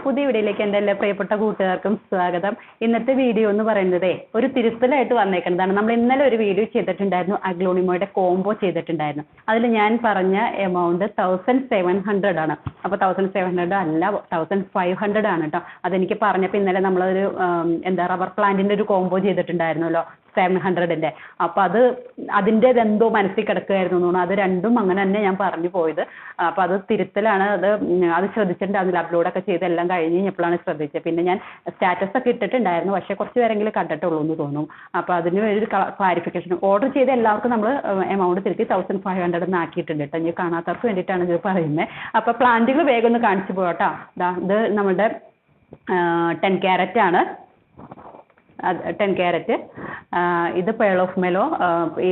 പുതിയ വീഡിയോയിലേക്ക് എൻ്റെ എല്ലാ പ്രിയപ്പെട്ട കൂട്ടുകാർക്കും സ്വാഗതം. ഇന്നത്തെ വീഡിയോ എന്ന് പറയുന്നത് ഒരു തിരുത്തലായിട്ട് വന്നേക്കുന്നതാണ്. നമ്മൾ ഇന്നലെ ഒരു വീഡിയോ ചെയ്തിട്ടുണ്ടായിരുന്നു, അഗ്ലോണിമോയുടെ കോംബോ ചെയ്തിട്ടുണ്ടായിരുന്നു. അതിൽ ഞാൻ പറഞ്ഞ എമൗണ്ട് 1700 ആണ്. അപ്പോൾ 1700 അല്ല, 1500 ആണ് കേട്ടോ. അതെനിക്ക് പറഞ്ഞപ്പോൾ ഇന്നലെ നമ്മളൊരു റബ്ബർ പ്ലാന്റിൻ്റെ ഒരു കോംബോ ചെയ്തിട്ടുണ്ടായിരുന്നല്ലോ 700-ൻ്റെ. അപ്പോൾ അതിൻ്റെ എന്തോ മനസ്സിൽ കിടക്കുകയായിരുന്നു തോന്നുന്നു. അത് രണ്ടും അങ്ങനെ തന്നെ ഞാൻ പറഞ്ഞു പോയത്. അപ്പോൾ അത് തിരുത്തലാണ്. അത് ശ്രദ്ധിച്ചിട്ടുണ്ടായിരുന്നില്ല. അപ്ലോഡൊക്കെ ചെയ്തെല്ലാം കഴിഞ്ഞ് കഴിഞ്ഞപ്പോഴാണ് ശ്രദ്ധിച്ചത്. പിന്നെ ഞാൻ സ്റ്റാറ്റസ് ഒക്കെ ഇട്ടിട്ടുണ്ടായിരുന്നു, പക്ഷേ കുറച്ച് പേരെങ്കിലും കണ്ടിട്ടുള്ളൂ എന്ന് തോന്നുന്നു. അപ്പോൾ അതിന് ഒരു ക്ലാരിഫിക്കേഷൻ ഓർഡർ ചെയ്ത എല്ലാവർക്കും നമ്മൾ എമൗണ്ട് തിരുത്തി 1500 ആക്കിയിട്ടുണ്ട് കേട്ടോ. ഇനി കാണാത്തവർക്ക് വേണ്ടിയിട്ടാണ് ഇത് പറയുന്നത്. അപ്പോൾ പ്ലാന്റുകൾ വേഗം ഒന്ന് കാണിച്ചു പോകട്ടോ. ഇത് നമ്മുടെ 10 ക്യാരറ്റ് ആണ്. 10 ക്യാരറ്റ്. ഇത് പേൾ ഓഫ് മെലോ.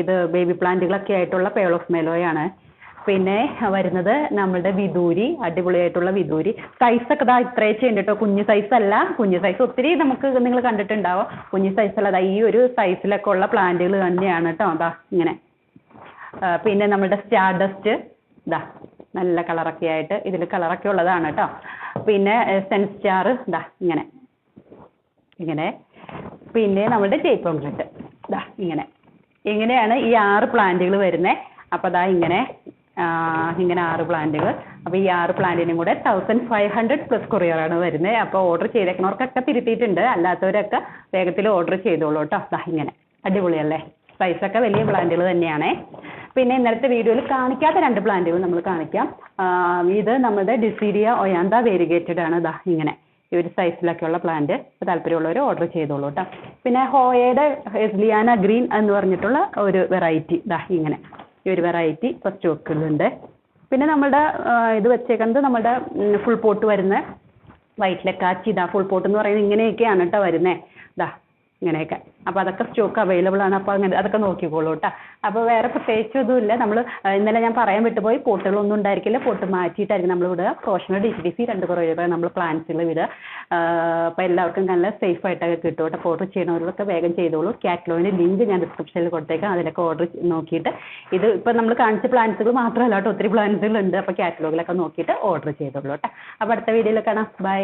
ഇത് ബേബി പ്ലാന്റുകളൊക്കെ ആയിട്ടുള്ള പേൾ ഓഫ് മെലോയാണ്. പിന്നെ വരുന്നത് നമ്മുടെ വിദൂരി, അടിപൊളിയായിട്ടുള്ള വിദൂരി. സൈസൊക്കെ ഇതാ ഇത്രയൊക്കെ ഉണ്ട് കേട്ടോ. കുഞ്ഞു സൈസല്ല. കുഞ്ഞു സൈസ് ഒത്തിരി നമുക്ക് നിങ്ങൾ കണ്ടിട്ടുണ്ടാവും. കുഞ്ഞു സൈസല്ല, ഈ ഒരു സൈസിലൊക്കെ ഉള്ള പ്ലാന്റുകൾ തന്നെയാണ് കേട്ടോ. അതാ ഇങ്ങനെ. പിന്നെ നമ്മുടെ സ്റ്റാർ ഡസ്റ്റ് ഇതാ നല്ല കളറൊക്കെ ആയിട്ട്, ഇതിൽ കളറൊക്കെ ഉള്ളതാണ് കേട്ടോ. പിന്നെ സെൻ സ്റ്റാർ ഇതാ ഇങ്ങനെ ഇങ്ങനെ. പിന്നെ നമ്മുടെ ജയ്പോംഗ്ലറ്റ് ഇതാ ഇങ്ങനെ. ഇങ്ങനെയാണ് ഈ 6 പ്ലാന്റുകൾ വരുന്നത്. അപ്പോൾ അതാ ഇങ്ങനെ 6 പ്ലാന്റുകൾ. അപ്പോൾ ഈ 6 പ്ലാന്റിനും കൂടെ 1500 പ്ലസ് കൊറിയറാണ് വരുന്നത്. അപ്പോൾ ഓർഡർ ചെയ്തേക്കുന്നവർക്കൊക്കെ തിരുത്തിയിട്ടുണ്ട്. അല്ലാത്തവരൊക്കെ വേഗത്തിൽ ഓർഡർ ചെയ്തോളൂ കേട്ടോ. അതാ ഇങ്ങനെ അടിപൊളിയല്ലേ. സൈസൊക്കെ വലിയ പ്ലാന്റുകൾ തന്നെയാണേ. പിന്നെ ഇന്നലത്തെ വീഡിയോയിൽ കാണിക്കാത്ത 2 പ്ലാന്റുകൾ നമ്മൾ കാണിക്കാം. ഇത് നമ്മുടെ ഡിസീഡിയ ഒയാന്ത വേരിഗേറ്റഡ് ആണ്. ഇതാ ഇങ്ങനെ ഈ ഒരു സൈസിലൊക്കെയുള്ള പ്ലാന്റ്. താല്പര്യമുള്ളവർ ഓർഡർ ചെയ്തോളൂ കേട്ടോ. പിന്നെ ഹോയയുടെ എസ്ലിയാന ഗ്രീൻ എന്ന് പറഞ്ഞിട്ടുള്ള ഒരു വെറൈറ്റി ഇതാ ഇങ്ങനെ. ഈ ഒരു വെറൈറ്റി ഇപ്പോൾ സ്റ്റോക്കിലുണ്ട്. പിന്നെ നമ്മുടെ ഇത് വെച്ചേക്കുന്നത് നമ്മുടെ ഫുൾ പോട്ട് വരുന്ന വൈറ്റ് ലക്കാച്ചി. ഇതാ ഫുൾ പോട്ട് എന്ന് പറയുന്നത് ഇങ്ങനെയൊക്കെയാണ് കേട്ടോ വരുന്നത്. ഇതാ ഇങ്ങനെയൊക്കെ. അപ്പോൾ അതൊക്കെ സ്റ്റോക്ക് അവൈലബിൾ ആണ്. അപ്പോൾ അങ്ങനെ അതൊക്കെ നോക്കിക്കോളൂ കേട്ടോ. അപ്പോൾ വേറെ പ്രത്യേകിച്ചൊന്നുമില്ല. നമ്മൾ ഇന്നലെ ഞാൻ പറയാൻ വിട്ടുപോയി, പോട്ടുകളൊന്നും ഉണ്ടായിരിക്കില്ല. പോട്ട് മാറ്റിയിട്ടായിരിക്കും നമ്മൾ വിടുക. പ്രൊഫഷണൽ DTDC 2 രൂപ നമ്മൾ പ്ലാന്റ്സുകൾ വിടുക. അപ്പോൾ എല്ലാവർക്കും നല്ല സേഫ് ആയിട്ടൊക്കെ കിട്ടും കേട്ടോ. ഓർഡർ ചെയ്യണവരൊക്കെ വേഗം ചെയ്തോളൂ. കാറ്റലോഗിൻ്റെ ലിങ്ക് ഞാൻ ഡിസ്ക്രിപ്ഷനിൽ കൊടുത്തേക്കാം. അതിലൊക്കെ ഓർഡർ നോക്കിയിട്ട്, ഇത് ഇപ്പോൾ നമ്മൾ കാണിച്ച പ്ലാന്റ്സുകൾ മാത്രമല്ല കേട്ടോ, ഒത്തിരി പ്ലാന്റ്സുകളുണ്ട്. അപ്പോൾ കാറ്റലോഗിലൊക്കെ നോക്കിയിട്ട് ഓർഡർ ചെയ്തോളൂ കേട്ടോ. അപ്പോൾ അടുത്ത വീഡിയോയിൽ കാണാം. ബൈ.